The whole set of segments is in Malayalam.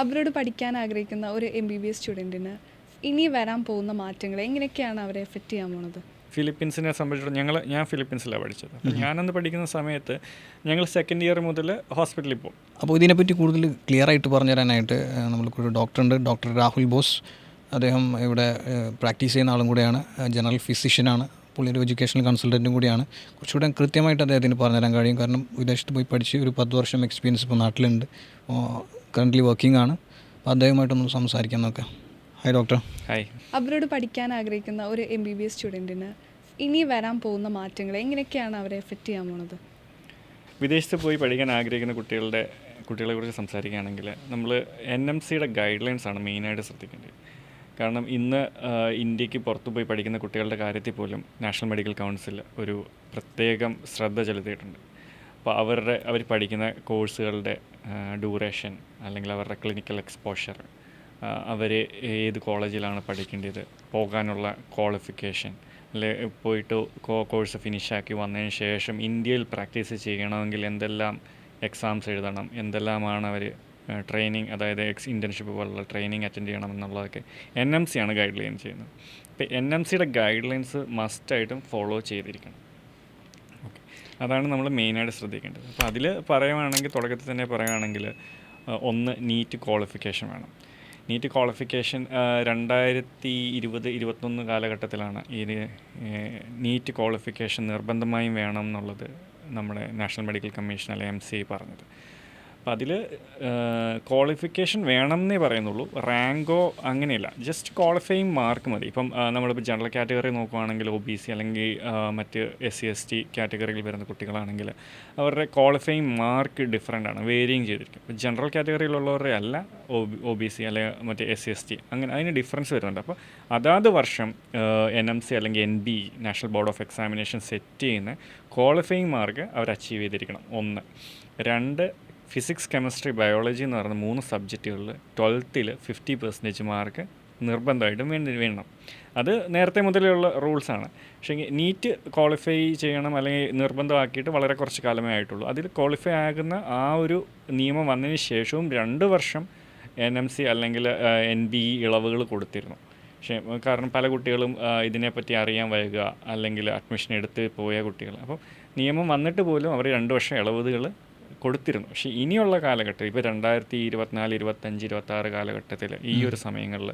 അബ്രോഡ് പഠിക്കാൻ ആഗ്രഹിക്കുന്ന ഒരു MBBS സ്റ്റുഡൻറ്റിന് ഇനി വരാൻ പോകുന്ന മാറ്റങ്ങൾ എങ്ങനെയൊക്കെയാണ് അവരെ എഫക്റ്റ് ചെയ്യാൻ പോണത്? ഫിലിപ്പീൻസിനെ സംബന്ധിച്ചിടത്തോളം ഞാൻ ഫിലിപ്പീൻസിലാണ് പഠിച്ചത്. അപ്പോൾ ഞാനന്ന് പഠിക്കുന്ന സമയത്ത് ഞങ്ങൾ സെക്കൻഡ് ഇയർ മുതൽ ഹോസ്പിറ്റലിൽ പോകും. അപ്പോൾ ഇതിനെപ്പറ്റി കൂടുതൽ ക്ലിയർ ആയിട്ട് പറഞ്ഞു തരാനായിട്ട് നമ്മൾക്കൊരു ഡോക്ടറുണ്ട്, ഡോക്ടർ രാഹുൽ ബോസ്. അദ്ദേഹം ഇവിടെ പ്രാക്ടീസ് ചെയ്യുന്ന ആളും കൂടെയാണ്, ജനറൽ ഫിസിഷ്യനാണ്, പുള്ളി ഒരു എഡ്യൂക്കേഷണൽ കൺസൾട്ടൻറ്റും കൂടിയാണ്. കുറച്ചുകൂടെ കൃത്യമായിട്ട് അദ്ദേഹത്തിന് പറഞ്ഞുതരാൻ കഴിയും. കാരണം വിദേശത്ത് പോയി പഠിച്ച് ഒരു 10 വർഷം എക്സ്പീരിയൻസ് ഇപ്പോൾ നാട്ടിലുണ്ട്, കറൻ്റ്ലി വർക്കിംഗ് ആണ്. അപ്പോൾ അദ്ദേഹമായിട്ടൊന്ന് സംസാരിക്കാൻ നോക്കാം. Hi doctor. ഹായ്. അബ്രോഡ് പഠിക്കാൻ ആഗ്രഹിക്കുന്ന ഒരു MBBS സ്റ്റുഡൻറ്റിന് ഇനി വരാൻ പോകുന്ന മാറ്റങ്ങൾ എങ്ങനെയൊക്കെയാണ് അവരെ എഫക്റ്റ് ചെയ്യാൻ പോണത്? വിദേശത്ത് പോയി പഠിക്കാൻ ആഗ്രഹിക്കുന്ന കുട്ടികളെക്കുറിച്ച് സംസാരിക്കുകയാണെങ്കിൽ നമ്മൾ NMCയുടെ ഗൈഡ് ലൈൻസാണ് മെയിനായിട്ട് ശ്രദ്ധിക്കേണ്ടത്. കാരണം ഇന്ന് ഇന്ത്യക്ക് പുറത്തു പോയി പഠിക്കുന്ന കുട്ടികളുടെ കാര്യത്തിൽ പോലും നാഷണൽ മെഡിക്കൽ കൗൺസിൽ ഒരു പ്രത്യേകം ശ്രദ്ധ ചെലുത്തിയിട്ടുണ്ട്. അപ്പോൾ അവർ പഠിക്കുന്ന കോഴ്സുകളുടെ ഡ്യൂറേഷൻ, അല്ലെങ്കിൽ അവരുടെ ക്ലിനിക്കൽ എക്സ്പോഷർ, അവർ ഏത് കോളേജിലാണ് പഠിക്കേണ്ടത്, പോകാനുള്ള ക്വാളിഫിക്കേഷൻ, അല്ലെ പോയിട്ട് കോഴ്സ് ഫിനിഷാക്കി വന്നതിന് ശേഷം ഇന്ത്യയിൽ പ്രാക്ടീസ് ചെയ്യണമെങ്കിൽ എന്തെല്ലാം എക്സാംസ് എഴുതണം, എന്തെല്ലാമാണ് അവർ ട്രെയിനിങ്, അതായത് ഇൻറ്റേൺഷിപ്പ് പോലുള്ള ട്രെയിനിങ് അറ്റൻഡ് ചെയ്യണം എന്നുള്ളതൊക്കെ NMC ആണ് ഗൈഡ് ലൈൻ ചെയ്യുന്നത്. ഇപ്പോൾ NMCയുടെ ഗൈഡ് ലൈൻസ് മസ്റ്റായിട്ടും ഫോളോ ചെയ്തിരിക്കണം. ഓക്കെ, അതാണ് നമ്മൾ മെയിനായിട്ട് ശ്രദ്ധിക്കേണ്ടത്. അപ്പോൾ അതിൽ തുടക്കത്തിൽ തന്നെ പറയുകയാണെങ്കിൽ, ഒന്ന് നീറ്റ് ക്വാളിഫിക്കേഷൻ വേണം. നീറ്റ് ക്വാളിഫിക്കേഷൻ 2020-21 കാലഘട്ടത്തിലാണ് ഈ നീറ്റ് ക്വാളിഫിക്കേഷൻ നിർബന്ധമായും വേണം എന്നുള്ളത് നമ്മുടെ നാഷണൽ മെഡിക്കൽ കമ്മീഷൻ അല്ലെ MCI പറഞ്ഞത്. അപ്പോൾ അതിൽ ക്വാളിഫിക്കേഷൻ വേണമെന്നേ പറയുന്നുള്ളൂ, റാങ്കോ അങ്ങനെയില്ല, ജസ്റ്റ് ക്വാളിഫയിങ് മാർക്ക് മതി. ഇപ്പം നമ്മളിപ്പോൾ ജനറൽ കാറ്റഗറി നോക്കുകയാണെങ്കിൽ OBC അല്ലെങ്കിൽ മറ്റ് SC/ST കാറ്റഗറിയിൽ വരുന്ന കുട്ടികളാണെങ്കിൽ അവരുടെ ക്വാളിഫയിങ് മാർക്ക് ഡിഫറെൻ്റ് ആണ്, വേരിയിങ് ചെയ്തിരിക്കും. ഇപ്പോൾ ജനറൽ കാറ്റഗറിയിലുള്ളവരുടെ അല്ല OBC അല്ലെങ്കിൽ മറ്റേ SC/ST, അങ്ങനെ അതിന് ഡിഫറൻസ് വരുന്നുണ്ട്. അപ്പോൾ അതാത് വർഷം NMC അല്ലെങ്കിൽ NBE national board of examination set ചെയ്യുന്ന ക്വാളിഫയിങ് മാർക്ക് അവർ അച്ചീവ് ചെയ്തിരിക്കണം. 1. 2, ഫിസിക്സ്, കെമിസ്ട്രി, ബയോളജി എന്ന് പറയുന്ന 3 സബ്ജക്റ്റുകളിൽ 12th 50% മാർക്ക് നിർബന്ധമായിട്ടും വേണം. അത് നേരത്തെ മുതലുള്ള റൂൾസാണ്. പക്ഷേ നീറ്റ് ക്വാളിഫൈ ചെയ്യണം അല്ലെങ്കിൽ നിർബന്ധമാക്കിയിട്ട് വളരെ കുറച്ച് കാലമേ ആയിട്ടുള്ളൂ. അതിൽ ക്വാളിഫൈ ആകുന്ന ആ ഒരു നിയമം വന്നതിന് ശേഷവും 2 വർഷം NMC അല്ലെങ്കിൽ NBE ഇളവുകൾ കൊടുത്തിരുന്നു. പക്ഷേ കാരണം പല കുട്ടികളും ഇതിനെപ്പറ്റി അറിയാൻ വൈകുക, അല്ലെങ്കിൽ അഡ്മിഷൻ എടുത്ത് പോയ കുട്ടികൾ, അപ്പോൾ നിയമം വന്നിട്ട് പോലും അവർ 2 വർഷം ഇളവുകൾ കൊടുത്തിരുന്നു. പക്ഷേ ഇനിയുള്ള കാലഘട്ടം, ഇപ്പോൾ 2024, 25, 26 കാലഘട്ടത്തിൽ ഈ ഒരു സമയങ്ങളിൽ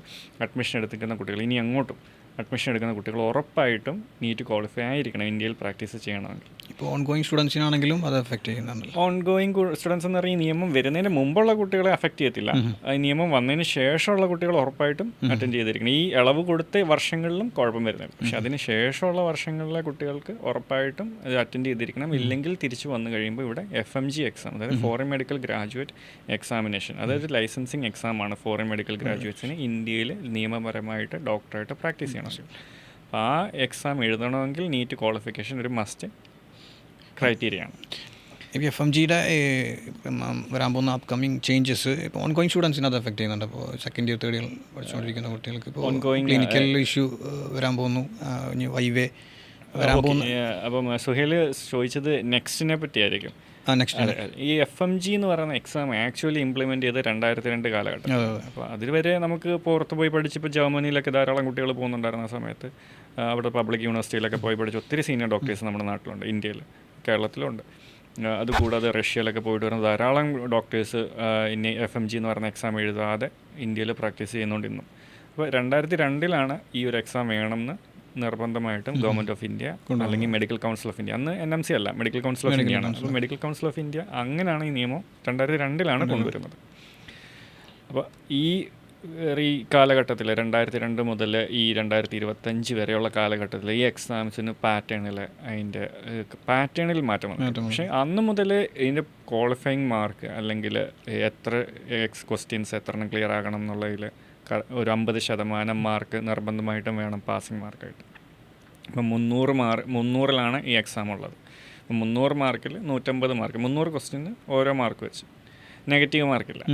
അഡ്മിഷൻ എടുത്തിരിക്കുന്ന കുട്ടികൾ, ഇനി അങ്ങോട്ടും അഡ്മിഷൻ എടുക്കുന്ന കുട്ടികൾ ഉറപ്പായിട്ടും നീറ്റ് ക്വാളിഫൈ ആയിരിക്കണം ഇന്ത്യയിൽ പ്രാക്ടീസ് ചെയ്യണമെങ്കിൽ. ഇപ്പോൾ ഓൺഗോയിങ് സ്റ്റുഡൻസിനാണെങ്കിലും അത് എഫക്റ്റ് ചെയ്യുന്നുണ്ടല്ലോ. ഓൺഗോയിങ് സ്റ്റുഡൻസ് എന്ന് പറഞ്ഞാൽ ഈ നിയമം വരുന്നതിന് മുമ്പുള്ള കുട്ടികളെ അഫക്റ്റ് ചെയ്യത്തില്ല, ഈ നിയമം വന്നതിന് ശേഷമുള്ള കുട്ടികൾ ഉറപ്പായിട്ടും അറ്റൻഡ് ചെയ്തിരിക്കണം. ഈ ഇളവ് കൊടുത്ത വർഷങ്ങളിലും കുഴപ്പം വരുന്നില്ല, പക്ഷെ അതിന് ശേഷമുള്ള വർഷങ്ങളിലെ കുട്ടികൾക്ക് ഉറപ്പായിട്ടും അത് അറ്റൻഡ് ചെയ്തിരിക്കണം. ഇല്ലെങ്കിൽ തിരിച്ചു വന്നു കഴിയുമ്പോൾ ഇവിടെ FMG എക്സാം, അതായത് ഫോറിൻ മെഡിക്കൽ ഗ്രാജുവേറ്റ് എക്സാമിനേഷൻ, അതായത് ലൈസൻസിങ് എക്സാമാണ് ഫോറിൻ മെഡിക്കൽ ഗ്രാജുവേറ്റ്സിന് ഇന്ത്യയിൽ നിയമപരമായിട്ട് ഡോക്ടറായിട്ട് പ്രാക്ടീസ് ചെയ്യണം. അപ്പോൾ ആ എക്സാം എഴുതണമെങ്കിൽ നീറ്റ് ക്വാളിഫിക്കേഷൻ ഒരു മസ്റ്റ് ക്രൈറ്റീരിയയാണ്. ഇപ്പോൾ FMGയുടെ വരാൻ പോകുന്ന അപ്കമിങ് ചേഞ്ചസ് ഇപ്പോൾ ഓൺഗോയിങ് സ്റ്റുഡൻസിന് അത് എഫക്ട് ചെയ്യുന്നുണ്ട്. അപ്പോൾ സെക്കൻഡ് ഇയർ, തേർഡ് ഇയർ പഠിച്ചുകൊണ്ടിരിക്കുന്ന കുട്ടികൾക്ക് ഇപ്പോൾ ക്ലിനിക്കൽ ഇഷ്യൂ വരാൻ പോകുന്നു, വൈവേ വരാൻ പോകുന്നു. അപ്പം സുഹേൽ ചോദിച്ചത് നെക്സ്റ്റിനെ പറ്റിയായിരിക്കും. ഈ FMG എന്ന് പറയുന്ന എക്സാം ആക്ച്വലി ഇംപ്ലിമെൻറ്റ് ചെയ്ത് 2002 കാലഘട്ടം. അപ്പോൾ അതുവരെ നമുക്ക് പുറത്ത് പോയി പഠിച്ചിപ്പോൾ ജർമ്മനിയിലൊക്കെ ധാരാളം കുട്ടികൾ പോകുന്നുണ്ടായിരുന്ന സമയത്ത് അവിടെ പബ്ലിക് യൂണിവേഴ്സിറ്റിയിലൊക്കെ പോയി പഠിച്ച ഒത്തിരി സീനിയർ ഡോക്ടേഴ്സ് നമ്മുടെ നാട്ടിലുണ്ട്, ഇന്ത്യയിൽ, കേരളത്തിലുണ്ട്. അതുകൂടാതെ റഷ്യയിലൊക്കെ പോയിട്ട് വരുന്ന ധാരാളം ഡോക്ടേഴ്സ് ഇനി FMG എന്ന് പറയുന്ന എക്സാം എഴുതാതെ ഇന്ത്യയിൽ പ്രാക്ടീസ് ചെയ്യുന്നുണ്ടിരുന്നു. അപ്പോൾ 2002 ഈ ഒരു എക്സാം വേണമെന്ന് നിർബന്ധമായിട്ടും ഗവൺമെൻറ് ഓഫ് ഇന്ത്യ അല്ലെങ്കിൽ മെഡിക്കൽ കൗൺസിൽ ഓഫ് ഇന്ത്യ, അന്ന് NMC അല്ല, മെഡിക്കൽ കൗൺസിൽ ഓഫ് ഇന്ത്യ ആണ്. അപ്പോൾ മെഡിക്കൽ കൗൺസിൽ ഓഫ് ഇന്ത്യ അങ്ങനെയാണ് ഈ നിയമം 2002 കൊണ്ടുവരുന്നത്. അപ്പോൾ ഈ കാലഘട്ടത്തിൽ 2002 മുതൽ ഈ 2025 വരെയുള്ള കാലഘട്ടത്തിൽ ഈ എക്സാംസിന് അതിൻ്റെ പാറ്റേണിൽ മാറ്റം വന്നു. പക്ഷേ അന്ന് മുതൽ ഇതിൻ്റെ ക്വാളിഫയിങ് മാർക്ക് അല്ലെങ്കിൽ എത്ര ക്വസ്റ്റ്യൻസ് എത്രണ്ണം ക്ലിയർ ആകണം എന്നുള്ളതിൽ ഒരു 50% മാർക്ക് നിർബന്ധമായിട്ടും വേണം പാസിംഗ് മാർക്കായിട്ട്. ഇപ്പം 300 ഈ എക്സാം ഉള്ളത്. അപ്പം 300 മാർക്കിൽ 150 മാർക്ക്, 300 ക്വസ്റ്റ്യന് ഓരോ മാർക്ക് വെച്ച്, നെഗറ്റീവ് മാർക്കില്ല.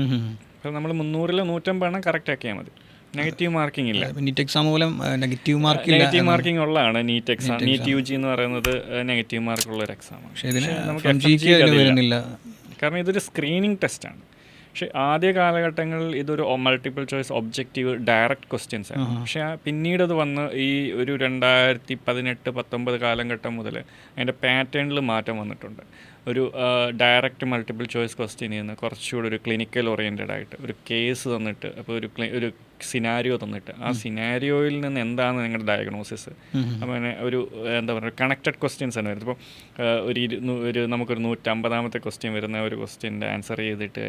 അപ്പോൾ നമ്മൾ 300-ൽ 150 കറക്റ്റ് ആക്കിയാൽ മതി, നെഗറ്റീവ് മാർക്കിംഗ് ഇല്ല. നീറ്റ് എക്സാം മൂലം നെഗറ്റീവ് മാർക്കിംഗ് ഉള്ളതാണ് നീറ്റ് എക്സാം. നീറ്റ് UG എന്ന് പറയുന്നത് നെഗറ്റീവ് മാർക്കുള്ള ഒരു എക്സാമാണ്. പക്ഷേ നമുക്ക് കാരണം ഇതൊരു സ്ക്രീനിങ് ടെസ്റ്റാണ്. പക്ഷേ ആദ്യ കാലഘട്ടങ്ങളിൽ ഇതൊരു multiple choice objective direct questions ആണ്. പക്ഷേ പിന്നീട് അത് വന്ന് ഈ ഒരു 2018-19 കാലഘട്ടം മുതൽ അതിൻ്റെ പാറ്റേണിൽ മാറ്റം വന്നിട്ടുണ്ട്. ഒരു ഡയറക്റ്റ് മൾട്ടിപ്പിൾ ചോയ്സ് ക്വസ്റ്റ്യനിൽ നിന്ന് കുറച്ചുകൂടി ഒരു ക്ലിനിക്കൽ ഓറിയൻറ്റഡ് ആയിട്ട് ഒരു കേസ് തന്നിട്ട്, അപ്പോൾ ഒരു സിനാരിയോ തന്നിട്ട് ആ സിനാരിയോയിൽ നിന്ന് എന്താണ് നിങ്ങളുടെ ഡയഗ്നോസിസ്, അങ്ങനെ ഒരു എന്താ പറയുക കണക്റ്റഡ് ക്വസ്റ്റ്യൻസ് ആണ് വരുന്നത്. ഇപ്പോൾ നമുക്കൊരു 150ാമത്തെ ക്വസ്റ്റ്യൻ വരുന്ന ഒരു ക്വസ്റ്റ്യൻ്റെ ആൻസർ ചെയ്തിട്ട്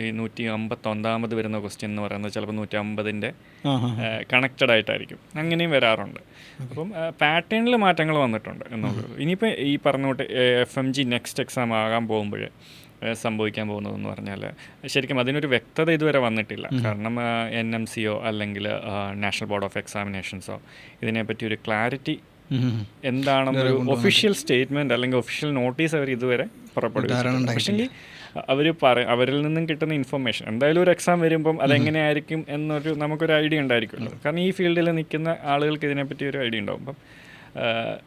ഈ 151ാമത് വരുന്ന ക്വസ്റ്റ്യൻ എന്ന് പറയുന്നത് ചിലപ്പോൾ 150ൻ്റെ കണക്റ്റഡ് ആയിട്ടായിരിക്കും. അങ്ങനെയും വരാറുണ്ട്. അപ്പം പാറ്റേണിൽ മാറ്റങ്ങൾ വന്നിട്ടുണ്ട് എന്നുള്ളത്. ഇനിയിപ്പോൾ ഈ പറഞ്ഞോട്ട് FMG നെക്സ്റ്റ് എക്സാം ആകാൻ പോകുമ്പോൾ സംഭവിക്കാൻ പോകുന്നതെന്ന് പറഞ്ഞാൽ ശരിക്കും അതിനൊരു വ്യക്തത ഇതുവരെ വന്നിട്ടില്ല. കാരണം NMCയോ അല്ലെങ്കിൽ നാഷണൽ ബോർഡ് ഓഫ് എക്സാമിനേഷൻസോ ഇതിനെപ്പറ്റി ഒരു ക്ലാരിറ്റി എന്താണെന്നൊരു ഒഫീഷ്യൽ സ്റ്റേറ്റ്മെൻറ്റ് അല്ലെങ്കിൽ ഒഫീഷ്യൽ നോട്ടീസ് അവർ ഇതുവരെ പുറപ്പെടുവിച്ചിട്ടുണ്ട്. പക്ഷേ അവരിൽ നിന്നും കിട്ടുന്ന ഇൻഫർമേഷൻ എന്തായാലും ഒരു എക്സാം വരുമ്പം അതെങ്ങനെയായിരിക്കും എന്നൊരു നമുക്കൊരു ഐഡിയ ഉണ്ടായിരിക്കുമല്ലോ. കാരണം ഈ ഫീൽഡിൽ നിൽക്കുന്ന ആളുകൾക്ക് ഇതിനെപ്പറ്റി ഒരു ഐഡിയ ഉണ്ടാവും. അപ്പം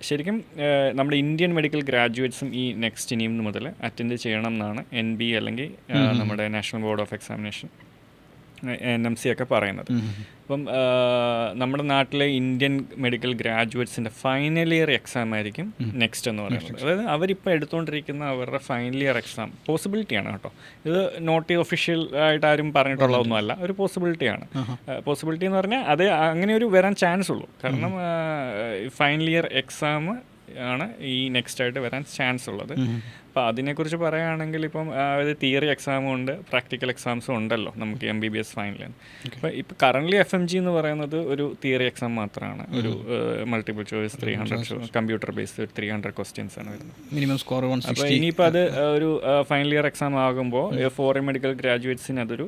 ശരിക്കും നമ്മുടെ ഇന്ത്യൻ മെഡിക്കൽ ഗ്രാജുവേറ്റ്സും ഈ നെക്സ്റ്റ് ഇനിയും മുതൽ അറ്റൻഡ് ചെയ്യണം എന്നാണ് NB അല്ലെങ്കിൽ നമ്മുടെ national board of examination NMC ഒക്കെ പറയുന്നത്. അപ്പം നമ്മുടെ നാട്ടിലെ ഇന്ത്യൻ മെഡിക്കൽ ഗ്രാജുവേറ്റ്സിൻ്റെ ഫൈനൽ ഇയർ എക്സാം ആയിരിക്കും നെക്സ്റ്റ് എന്ന് പറയുന്നത്. അതായത് അവരിപ്പോൾ എടുത്തുകൊണ്ടിരിക്കുന്ന അവരുടെ ഫൈനൽ ഇയർ എക്സാം പോസിബിലിറ്റിയാണ് കേട്ടോ. ഇത് നോട്ട് ഒഫീഷ്യൽ ആയിട്ട് ആരും പറഞ്ഞിട്ടുള്ളതൊന്നുമല്ല, ഒരു പോസിബിലിറ്റിയാണ്. പോസിബിലിറ്റി എന്ന് പറഞ്ഞാൽ അത് അങ്ങനെ ഒരു വരാൻ ചാൻസ് ഉള്ളൂ. കാരണം ഫൈനൽ ഇയർ എക്സാം ആണ് ഈ നെക്സ്റ്റ് ആയിട്ട് വരാൻ ചാൻസ് ഉള്ളത്. അപ്പോൾ അതിനെക്കുറിച്ച് പറയുകയാണെങ്കിൽ ഇപ്പം തിയറി എക്സാമും ഉണ്ട്, പ്രാക്ടിക്കൽ എക്സാംസും ഉണ്ടല്ലോ നമുക്ക് MBBS ഫൈനലിൽ. അപ്പോൾ ഇപ്പോൾ കറൻ്റ്ലി FMG എന്ന് പറയുന്നത് ഒരു തിയറി എക്സാം മാത്രമാണ്. ഒരു multiple choice 300 computer based 300 questions ആണ് വരുന്നത്. Minimum score 160. അപ്പോൾ ഇനിയിപ്പോൾ അത് ഒരു ഫൈനൽ ഇയർ എക്സാം ആകുമ്പോൾ ഫോറിൻ മെഡിക്കൽ ഗ്രാജുവേറ്റ്സിന് അതൊരു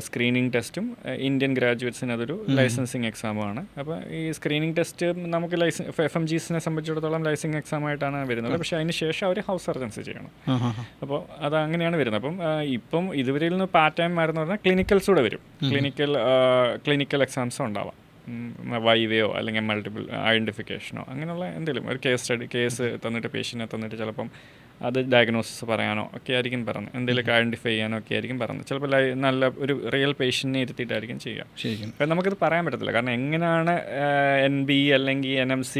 സ്ക്രീനിങ് ടെസ്റ്റും ഇന്ത്യൻ ഗ്രാജുവേറ്റ്സിന് അതൊരു ലൈസൻസിങ് എക്സാമുമാണ്. അപ്പോൾ ഈ സ്ക്രീനിങ് ടെസ്റ്റ് നമുക്ക് FMGസിനെ സംബന്ധിച്ചിടത്തോളം ലൈസൻസിങ് എക്സാമായിട്ടാണ് വരുന്നത്. പക്ഷേ അതിന് ശേഷം അവർ ഹൗസ് സർജൻസി ചെയ്യണം. അപ്പോൾ അത് അങ്ങനെയാണ് വരുന്നത്. അപ്പം ഇപ്പം ഇതുവരെയിൽ നിന്ന് പാറ്റേൺ മാറുന്ന പറഞ്ഞാൽ ക്ലിനിക്കൽസ് കൂടെ വരും. ക്ലിനിക്കൽ എക്സാംസും ഉണ്ടാവാം, വൈവയോ അല്ലെങ്കിൽ മൾട്ടിപ്പിൾ ഐഡൻറ്റിഫിക്കേഷനോ അങ്ങനെയുള്ള എന്തെങ്കിലും ഒരു കേസ് തന്നിട്ട് പേഷ്യൻറ്റിനെ തന്നിട്ട് ചിലപ്പം അത് ഡയഗ്നോസിസ് പറയാനോ ഒക്കെ ആയിരിക്കും പറഞ്ഞത്, എന്തെങ്കിലുമൊക്കെ ഐഡൻറ്റിഫൈ ചെയ്യാനോ ഒക്കെ ആയിരിക്കും പറഞ്ഞത്. ചിലപ്പോൾ നല്ല ഒരു റിയൽ പേഷ്യൻറ്റിനെ ഇരുത്തിയിട്ടായിരിക്കും ചെയ്യുക. അപ്പം നമുക്കത് പറയാൻ പറ്റത്തില്ല. കാരണം എങ്ങനെയാണ് NB അല്ലെങ്കിൽ NMC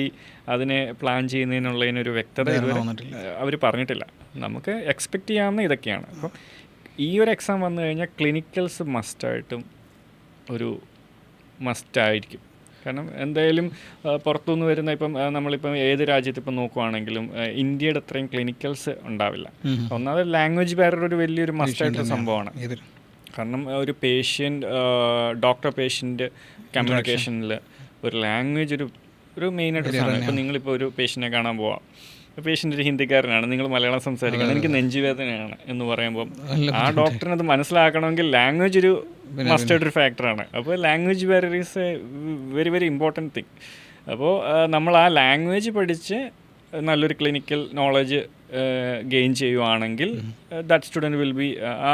അതിനെ പ്ലാൻ ചെയ്യുന്നതിനുള്ളതിനൊരു വ്യക്തത അവർ പറഞ്ഞിട്ടില്ല. നമുക്ക് എക്സ്പെക്റ്റ് ചെയ്യാവുന്ന ഇതൊക്കെയാണ്. അപ്പോൾ ഈ ഒരു എക്സാം വന്നു കഴിഞ്ഞാൽ ക്ലിനിക്കൽസ് മസ്റ്റായിരിക്കും. കാരണം എന്തായാലും പുറത്തുനിന്ന് വരുന്ന ഇപ്പം നമ്മളിപ്പം ഏത് രാജ്യത്തിപ്പം നോക്കുവാണെങ്കിലും ഇന്ത്യയുടെ അത്രയും ക്ലിനിക്കൽസ് ഉണ്ടാവില്ല. ഒന്നാമത് ലാംഗ്വേജ് ബാരിയർ ഒരു വലിയൊരു മസ്റ്റായിട്ടൊരു സംഭവമാണ്. കാരണം ഒരു ഡോക്ടർ പേഷ്യൻ്റ് കമ്മ്യൂണിക്കേഷനിൽ ഒരു ലാംഗ്വേജ് ഒരു മെയിനായിട്ട് സാധനം. ഇപ്പം നിങ്ങളിപ്പോൾ ഒരു പേഷ്യൻറ്റിനെ കാണാൻ പോവാം, പേഷ്യൻ്റ് ഒരു ഹിന്ദിക്കാരനാണ്, നിങ്ങൾ മലയാളം സംസാരിക്കണം, എനിക്ക് നെഞ്ചുവേദനയാണ് എന്ന് പറയുമ്പോൾ ആ ഡോക്ടറിന് അത് മനസ്സിലാക്കണമെങ്കിൽ ലാംഗ്വേജ് ഒരു മസ്റ്റായിട്ടൊരു ഫാക്ടറാണ്. അപ്പോൾ language barrier is A very very important thing. അപ്പോൾ നമ്മൾ ആ ലാംഗ്വേജ് പഠിച്ച് നല്ലൊരു ക്ലിനിക്കൽ നോളജ് ഗെയിൻ ചെയ്യുവാണെങ്കിൽ ദാറ്റ് സ്റ്റുഡൻറ്റ് വിൽ ബി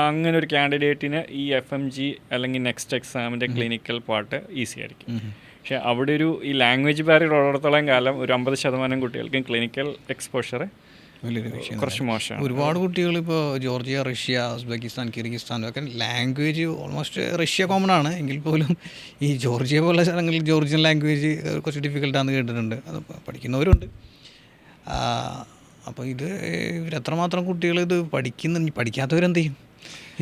അങ്ങനെ ഒരു കാൻഡിഡേറ്റിന് ഈ FMG അല്ലെങ്കിൽ നെക്സ്റ്റ് എക്സാമിൻ്റെ ക്ലിനിക്കൽ പാർട്ട് ഈസി ആയിരിക്കും. പക്ഷേ അവിടെ ഈ ലാംഗ്വേജ് ബാരിയർ ഉള്ളിടത്തോളം കാലം ഒരു 50% കുട്ടികൾക്കും ക്ലിനിക്കൽ എക്സ്പോഷർ കുറച്ച് മോശമാണ്. ഒരുപാട് കുട്ടികൾ ഇപ്പോൾ ജോർജിയ, റഷ്യ, ഉസ്ബെക്കിസ്ഥാൻ, കിർഗിസ്ഥാൻ ഒക്കെ ലാംഗ്വേജ് ഓൾമോസ്റ്റ് റഷ്യ കോമൺ ആണ് എങ്കിൽ പോലും ഈ ജോർജിയ പോലുള്ള സ്ഥലങ്ങളിൽ ജോർജിയൻ ലാംഗ്വേജ് കുറച്ച് ഡിഫിക്കൽട്ടാണെന്ന് കേട്ടിട്ടുണ്ട്. അത് പഠിക്കുന്നവരുണ്ട്. അപ്പോൾ ഇവരെത്രമാത്രം കുട്ടികൾ ഇത് പഠിക്കാത്തവരെന്ത് ചെയ്യും?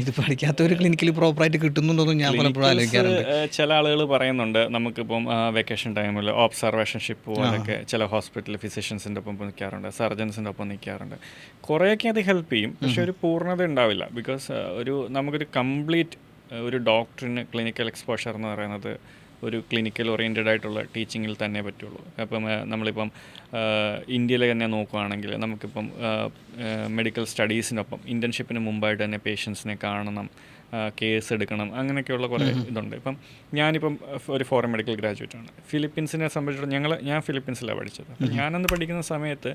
ഇത് പഠിക്കാത്തവർ ക്ലിനിക്കലി പ്രോപ്പറായിട്ട് കിട്ടുന്നുണ്ടോയെന്ന് ഞാൻ പലപ്പോഴും ആലോചിക്കാറുണ്ട്. ചില ആളുകൾ പറയുന്നുണ്ട് നമുക്കിപ്പം വെക്കേഷൻ ടൈമിൽ ഒബ്സർവേഷൻഷിപ്പ് പോലൊക്കെ ചില ഹോസ്പിറ്റലിൽ ഫിസിഷ്യൻസിൻ്റെ ഒപ്പം നിൽക്കാറുണ്ട്, സർജൻസിൻ്റെ ഒപ്പം നിൽക്കാറുണ്ട്. കുറേയൊക്കെ അത് ഹെൽപ്പ് ചെയ്യും, പക്ഷേ ഒരു പൂർണ്ണത ഉണ്ടാവില്ല. ബിക്കോസ് നമുക്കൊരു കംപ്ലീറ്റ് ഒരു ഡോക്ടറിന് ക്ലിനിക്കൽ എക്സ്പോഷർ എന്ന് പറയുന്നത് ഒരു ക്ലിനിക്കൽ ഓറിയൻറ്റഡ് ആയിട്ടുള്ള ടീച്ചിങ്ങിൽ തന്നെ പറ്റുള്ളൂ. അപ്പം നമ്മളിപ്പം ഇന്ത്യയിൽ തന്നെ നോക്കുകയാണെങ്കിൽ നമുക്കിപ്പം മെഡിക്കൽ സ്റ്റഡീസിനൊപ്പം ഇൻറ്റേൺഷിപ്പിന് മുമ്പായിട്ട് തന്നെ പേഷ്യൻസിനെ കാണണം, കേസ് എടുക്കണം, അങ്ങനെയൊക്കെയുള്ള കുറേ ഇതുണ്ട്. ഇപ്പം ഞാനിപ്പം ഒരു ഫോറിൻ മെഡിക്കൽ ഗ്രാജുവേറ്റാണ്. ഫിലിപ്പീൻസിനെ സംബന്ധിച്ചിടത്തോളം ഞാൻ ഫിലിപ്പീൻസിലാണ് പഠിച്ചത്. അപ്പം ഞാനന്ന് പഠിക്കുന്ന സമയത്ത്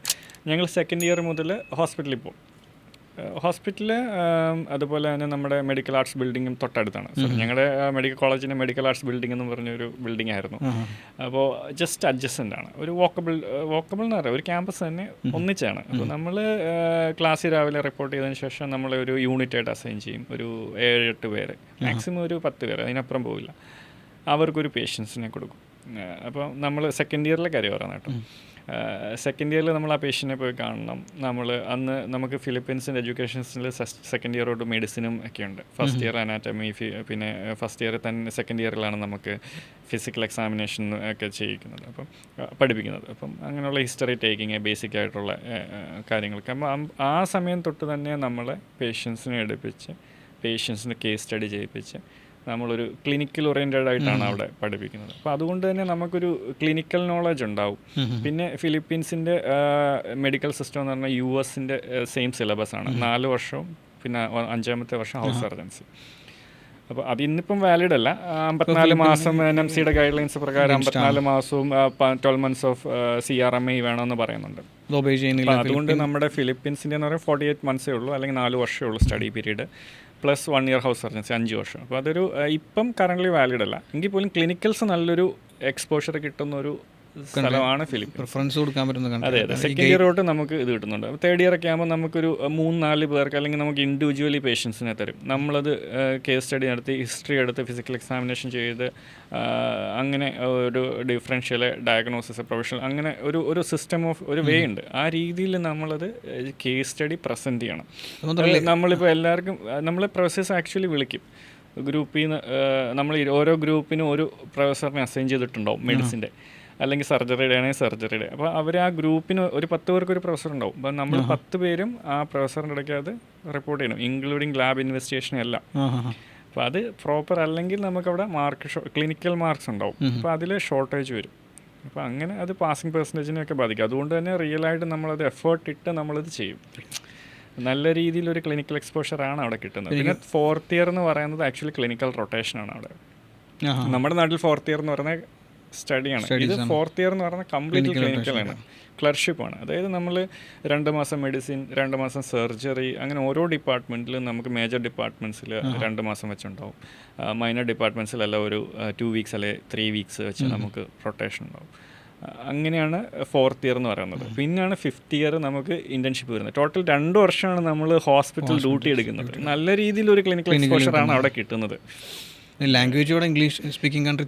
ഞങ്ങൾ സെക്കൻഡ് ഇയർ മുതൽ ഹോസ്പിറ്റലിൽ പോകും. ഹോസ്പിറ്റൽ അതുപോലെ തന്നെ നമ്മുടെ മെഡിക്കൽ ആർട്സ് ബിൽഡിങ്ങും തൊട്ടടുത്താണ്. ഞങ്ങളുടെ മെഡിക്കൽ കോളേജിൻ്റെ മെഡിക്കൽ ആർട്സ് ബിൽഡിംഗ് എന്ന് പറഞ്ഞൊരു ബിൽഡിംഗ് ആയിരുന്നു. അപ്പോൾ ജസ്റ്റ് അഡ്ജസ്റ്റൻ്റ് ആണ്, ഒരു വോക്കബിൾ എന്ന് പറയാം, ഒരു ക്യാമ്പസ് തന്നെ ഒന്നിച്ചാണ്. അപ്പോൾ നമ്മൾ ക്ലാസ്സിൽ രാവിലെ റിപ്പോർട്ട് ചെയ്തതിന് ശേഷം നമ്മൾ ഒരു യൂണിറ്റായിട്ട് അസൈൻ ചെയ്യും, ഒരു 7-8 പേര്, മാക്സിമം ഒരു 10 പേര്, അതിനപ്പുറം പോവില്ല. അവർക്കൊരു പേഷ്യൻസിനെ കൊടുക്കും. അപ്പോൾ നമ്മൾ സെക്കൻഡ് ഇയറിലെ കാര്യം പറയാം കേട്ടോ. സെക്കൻഡ് ഇയറിൽ നമ്മൾ ആ പേഷ്യൻറ്റിനെ പോയി കാണണം. അന്ന് നമുക്ക് ഫിലിപ്പീൻസിൻ്റെ എഡ്യൂക്കേഷൻ സിസ്റ്റത്തിൽ സെക്കൻഡ് ഇയർ തൊട്ട് മെഡിസിനും ഒക്കെ ഉണ്ട്. ഫസ്റ്റ് ഇയർ അനാറ്റമി, പിന്നെ ഫസ്റ്റ് ഇയർ തന്നെ സെക്കൻഡ് ഇയറിലാണ് നമുക്ക് ഫിസിക്കൽ എക്സാമിനേഷൻ ഒക്കെ ചെയ്യിക്കുന്നത്, അപ്പം പഠിപ്പിക്കുന്നത്. അപ്പം അങ്ങനെയുള്ള ഹിസ്റ്ററി ടേക്കിങ്, ബേസിക് ആയിട്ടുള്ള കാര്യങ്ങളൊക്കെ. അപ്പം ആ സമയം തൊട്ട് തന്നെ നമ്മൾ പേഷ്യൻസിനെ എടുപ്പിച്ച് പേഷ്യൻസിന് കേസ് സ്റ്റഡി ചെയ്യിപ്പിച്ച് നമ്മളൊരു ക്ലിനിക്കൽ ഓറിയൻറ്റഡ് ആയിട്ടാണ് അവിടെ പഠിപ്പിക്കുന്നത്. അപ്പോൾ അതുകൊണ്ട് തന്നെ നമുക്കൊരു ക്ലിനിക്കൽ നോളജ് ഉണ്ടാവും. പിന്നെ ഫിലിപ്പീൻസിൻ്റെ മെഡിക്കൽ സിസ്റ്റം എന്ന് പറഞ്ഞാൽ US-ൻ്റെ സെയിം സിലബസ് ആണ്. 4 വർഷവും പിന്നെ 5ാമത്തെ വർഷം ഹൗസ് സർജൻസി. അപ്പോൾ അത് ഇന്നിപ്പം വാലിഡ് അല്ല. 54 മാസം NMC-യുടെ ഗൈഡ് ലൈൻസ് പ്രകാരം 54 മാസവും 12 months ഓഫ് CRMA വേണമെന്ന് പറയുന്നുണ്ട്. അതുകൊണ്ട് നമ്മുടെ ഫിലിപ്പീൻസിൻ്റെ എന്ന് പറയുമ്പോൾ 48 months ഉള്ളൂ, അല്ലെങ്കിൽ 4 വർഷമേ ഉള്ളൂ study period, plus 1 year house surgency 5 വർഷം. അപ്പോൾ അതൊരു ഇപ്പം കറൻ്റ്ലി വാലിഡ് അല്ല. എങ്കിൽ പോലും ക്ലിനിക്കൽസ് നല്ലൊരു എക്സ്പോഷർ കിട്ടുന്ന ഒരു സ്ഥലമാണ് ഫിലിപ്പീൻസ്. പ്രിഫറൻസ് കൊടുക്കാൻ പറ്റുന്ന. അതെ. സെക്കൻഡ് ഇയർ തൊട്ട് നമുക്ക് ഇത് കിട്ടുന്നുണ്ട്. തേർഡ് ഇയർ ഒക്കെ ആകുമ്പോൾ നമുക്കൊരു 3-4 പേർക്ക് അല്ലെങ്കിൽ നമുക്ക് ഇൻഡിവിജ്വലി പേഷ്യൻസിനെ തരും. നമ്മളത് കേസ് സ്റ്റഡി നടത്തി, ഹിസ്റ്ററി എടുത്ത്, ഫിസിക്കൽ എക്സാമിനേഷൻ ചെയ്ത്, അങ്ങനെ ഒരു ഡിഫറൻഷ്യൽ ഡയഗ്നോസിസ്, പ്രൊഫഷണൽ, അങ്ങനെ ഒരു സിസ്റ്റം ഓഫ് ഒരു വേ ഉണ്ട്. ആ രീതിയിൽ നമ്മളത് കേസ് സ്റ്റഡി പ്രസൻറ്റ് ചെയ്യണം. നമ്മളിപ്പോൾ എല്ലാവർക്കും നമ്മളെ പ്രൊഫസേഴ്സ് ആക്ച്വലി വിളിക്കും. ഗ്രൂപ്പിൽ നിന്ന് നമ്മൾ ഓരോ ഗ്രൂപ്പിനും ഒരു പ്രൊഫസറിനെ അസൈൻ ചെയ്തിട്ടുണ്ടാവും, മെഡിസിൻ്റെ അല്ലെങ്കിൽ സർജറിയുടെ ആണെങ്കിൽ സർജറിയുടെ. അപ്പോൾ അവർ ആ ഗ്രൂപ്പിന് ഒരു 10 പേർക്ക് ഒരു പ്രൊഫസർ ഉണ്ടാവും. അപ്പോൾ നമ്മൾ 10 പേരും ആ പ്രൊഫസറിൻ്റെ ഇടയ്ക്ക് അത് റിപ്പോർട്ട് ചെയ്യണം, ഇൻക്ലൂഡിങ് ലാബ് ഇൻവെസ്റ്റിഗേഷൻ എല്ലാം. അപ്പോൾ അത് പ്രോപ്പർ അല്ലെങ്കിൽ നമുക്കവിടെ ക്ലിനിക്കൽ മാർക്സ് ഉണ്ടാവും. അപ്പോൾ അതിൽ ഷോർട്ടേജ് വരും. അപ്പോൾ അങ്ങനെ അത് പാസിംഗ് പെർസെൻറ്റേജിനെയൊക്കെ ബാധിക്കും. അതുകൊണ്ട് തന്നെ റിയലായിട്ട് നമ്മളത് എഫേർട്ട് ഇട്ട് നമ്മളിത് ചെയ്യും. നല്ല രീതിയിലൊരു ക്ലിനിക്കൽ എക്സ്പോഷറാണ് അവിടെ കിട്ടുന്നത്. പിന്നെ 4th ഇയർ എന്ന് പറയുന്നത് ആക്ച്വലി ക്ലിനിക്കൽ റൊട്ടേഷനാണ് അവിടെ. നമ്മുടെ നാട്ടിൽ 4th ഇയർ എന്ന് പറയുന്നത് സ്റ്റഡിയാണ്. ഇത് 4th ഇയർ എന്ന് പറയുന്നത് കംപ്ലീറ്റ്ലി ക്ലിനിക്കലാണ്, ക്ലർഷിപ്പാണ്. അതായത് നമ്മൾ 2 മാസം മെഡിസിൻ, 2 മാസം സർജറി, അങ്ങനെ ഓരോ ഡിപ്പാർട്ട്മെൻറ്റിലും നമുക്ക് മേജർ ഡിപ്പാർട്ട്മെൻറ്റ്സിൽ 2 മാസം വെച്ചുണ്ടാവും. മൈനർ ഡിപ്പാർട്ട്മെൻറ്റ്സിലെല്ലാം ഒരു 2 weeks അല്ലെങ്കിൽ 3 weeks വെച്ച് നമുക്ക് റൊട്ടേഷൻ ഉണ്ടാവും. അങ്ങനെയാണ് 4th ഇയർ എന്ന് പറയുന്നത്. പിന്നെയാണ് 5th ഇയർ നമുക്ക് ഇൻറ്റേൺഷിപ്പ് വരുന്നത്. ടോട്ടൽ 2 വർഷമാണ് നമ്മൾ ഹോസ്പിറ്റൽ ഡ്യൂട്ടി എടുക്കുന്നത്. നല്ല രീതിയിൽ ഒരു ക്ലിനിക്കൽ എക്സ്പോഷറാണ് അവിടെ കിട്ടുന്നത്. ലാംഗ്വേജോടെ ഇംഗ്ലീഷ് സ്പീക്കിംഗ് കൺട്രി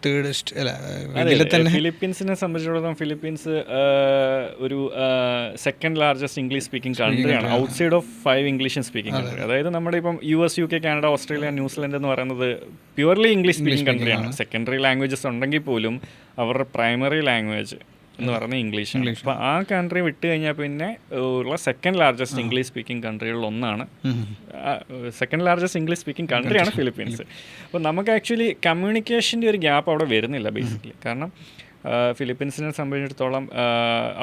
ഫിലിപ്പീൻസിനെ സംബന്ധിച്ചിടത്തോളം ഫിലിപ്പീൻസ് ഒരു സെക്കൻഡ് ലാർജസ്റ്റ് ഇംഗ്ലീഷ് സ്പീക്കിംഗ് കൺട്രിയാണ് outside of 5 English speaking country. അതായത് നമ്മുടെ ഇപ്പം US, UK, Canada, Australia, New Zealand എന്ന് പറയുന്നത് പ്യുവർലി ഇംഗ്ലീഷ് സ്പീക്കിംഗ് കൺട്രിയാണ്. സെക്കൻഡറി ലാംഗ്വേജസ് ഉണ്ടെങ്കിൽ പോലും അവരുടെ പ്രൈമറി ലാംഗ്വേജ് എന്ന് പറയുന്നത് ഇംഗ്ലീഷാണ്. അപ്പോൾ ആ കൺട്രി വിട്ട് കഴിഞ്ഞാൽ പിന്നെ ഉള്ള സെക്കൻഡ് ലാർജസ്റ്റ് ഇംഗ്ലീഷ് സ്പീക്കിംഗ് കൺട്രികളിൽ ഒന്നാണ്. സെക്കൻഡ് ലാർജസ്റ്റ് ഇംഗ്ലീഷ് സ്പീക്കിംഗ് കൺട്രിയാണ് ഫിലിപ്പീൻസ്. അപ്പോൾ നമുക്ക് ആക്ച്വലി കമ്മ്യൂണിക്കേഷൻ്റെ ഒരു ഗ്യാപ്പ് അവിടെ വരുന്നില്ല ബേസിക്കലി. കാരണം ഫിലിപ്പീൻസിനെ സംബന്ധിച്ചിടത്തോളം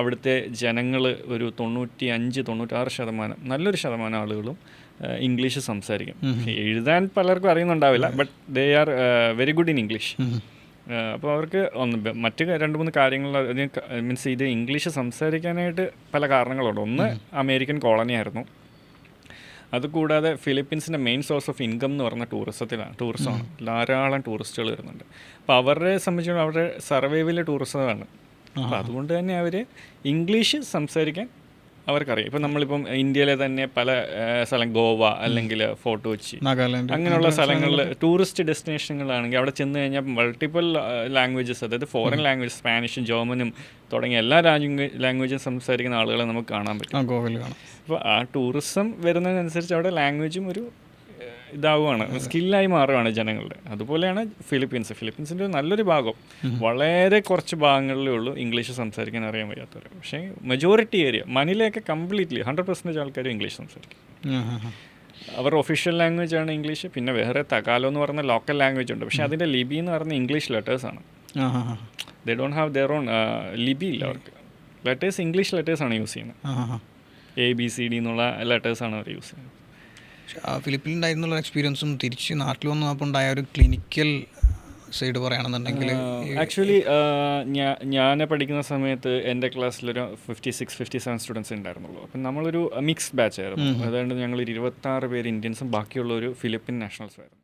അവിടുത്തെ ജനങ്ങൾ ഒരു 95-96% നല്ലൊരു ശതമാനം ആളുകളും ഇംഗ്ലീഷ് സംസാരിക്കും. എഴുതാൻ പലർക്കും അറിയുന്നുണ്ടാവില്ല, but they are very good in English. അപ്പോൾ അവർക്ക് മറ്റ് 2-3 കാര്യങ്ങൾ മീൻസ് ഇത് ഇംഗ്ലീഷ് സംസാരിക്കാനായിട്ട് പല കാരണങ്ങളുണ്ട്. ഒന്ന്, അമേരിക്കൻ കോളനി ആയിരുന്നു. അതുകൂടാതെ ഫിലിപ്പീൻസിൻ്റെ മെയിൻ സോഴ്സ് ഓഫ് ഇൻകം എന്ന് പറഞ്ഞ ടൂറിസമാണ്. ധാരാളം ടൂറിസ്റ്റുകൾ വരുന്നുണ്ട്. അപ്പോൾ അവരെ സംബന്ധിച്ചിടത്തോളം അവരുടെ സർവൈവൽ ടൂറിസമാണ്. അപ്പോൾ അതുകൊണ്ട് തന്നെ അവർ ഇംഗ്ലീഷ് സംസാരിക്കാൻ അവർക്കറിയാം. ഇപ്പം നമ്മളിപ്പം ഇന്ത്യയിലെ തന്നെ പല സ്ഥലം, ഗോവ അല്ലെങ്കിൽ ഫോർട്ട് കൊച്ചി, അങ്ങനെയുള്ള സ്ഥലങ്ങളിൽ ടൂറിസ്റ്റ് ഡെസ്റ്റിനേഷനുകളാണെങ്കിൽ അവിടെ ചെന്ന് കഴിഞ്ഞാൽ മൾട്ടിപ്പിൾ ലാംഗ്വേജസ്, അതായത് ഫോറിൻ ലാംഗ്വേജ്, സ്പാനിഷും ജർമ്മനും തുടങ്ങിയ എല്ലാ ലാംഗ്വേജും സംസാരിക്കുന്ന ആളുകളെ നമുക്ക് കാണാൻ പറ്റും. അപ്പോൾ ആ ടൂറിസം വരുന്നതിനനുസരിച്ച് അവിടെ ലാംഗ്വേജും ഒരു ഇതാവുകയാണ്, സ്കില്ലായി മാറുകയാണ് ജനങ്ങളുടെ. അതുപോലെയാണ് ഫിലിപ്പീൻസിൻ്റെ നല്ലൊരു ഭാഗം, വളരെ കുറച്ച് ഭാഗങ്ങളിലേ ഉള്ളൂ ഇംഗ്ലീഷ് സംസാരിക്കാൻ അറിയാൻ വയ്യാത്തവർ. പക്ഷേ മെജോറിറ്റി ഏരിയ മനിലയൊക്കെ കംപ്ലീറ്റ്ലി 100% ആൾക്കാർ ഇംഗ്ലീഷ് സംസാരിക്കും. അവരുടെ ഒഫീഷ്യൽ ലാംഗ്വേജ് ആണ് ഇംഗ്ലീഷ്. പിന്നെ വേറെ തകാലോ എന്ന് പറയുന്ന ലോക്കൽ ലാംഗ്വേജ് ഉണ്ട്, പക്ഷേ അതിൻ്റെ ലിപി എന്ന് പറയുന്ന ഇംഗ്ലീഷ് ലെറ്റേഴ്സാണ്. They don't have their own ലിപി ഇല്ല അവർക്ക്. ലെറ്റേഴ്സ് ഇംഗ്ലീഷ് ലെറ്റേഴ്സാണ് യൂസ് ചെയ്യുന്നത്. ABCD എന്നുള്ള ലെറ്റേഴ്സാണ് അവർ യൂസ് ചെയ്യുന്നത്. ഫിലിപ്പീനിലുണ്ടായിരുന്നുള്ള എക്സ്പീരിയൻസും തിരിച്ച് നാട്ടിൽ വന്നപ്പോൾ ഉണ്ടായ ഒരു ക്ലിനിക്കൽ സൈഡ് പറയുകയാണെന്നുണ്ടെങ്കിൽ ആക്ച്വലി ഞാൻ പഠിക്കുന്ന സമയത്ത് എൻ്റെ ക്ലാസ്സിലൊരു 57 സ്റ്റുഡൻസ് ഉണ്ടായിരുന്നുള്ളൂ. അപ്പം നമ്മളൊരു മിക്സ്ഡ് ബാച്ച് ആയിരുന്നു. അതുകൊണ്ട് ഞങ്ങൾ 26 പേര് ഇന്ത്യൻസും ബാക്കിയുള്ള ഒരു ഫിലിപ്പിൻ നാഷണൽസും ആയിരുന്നു.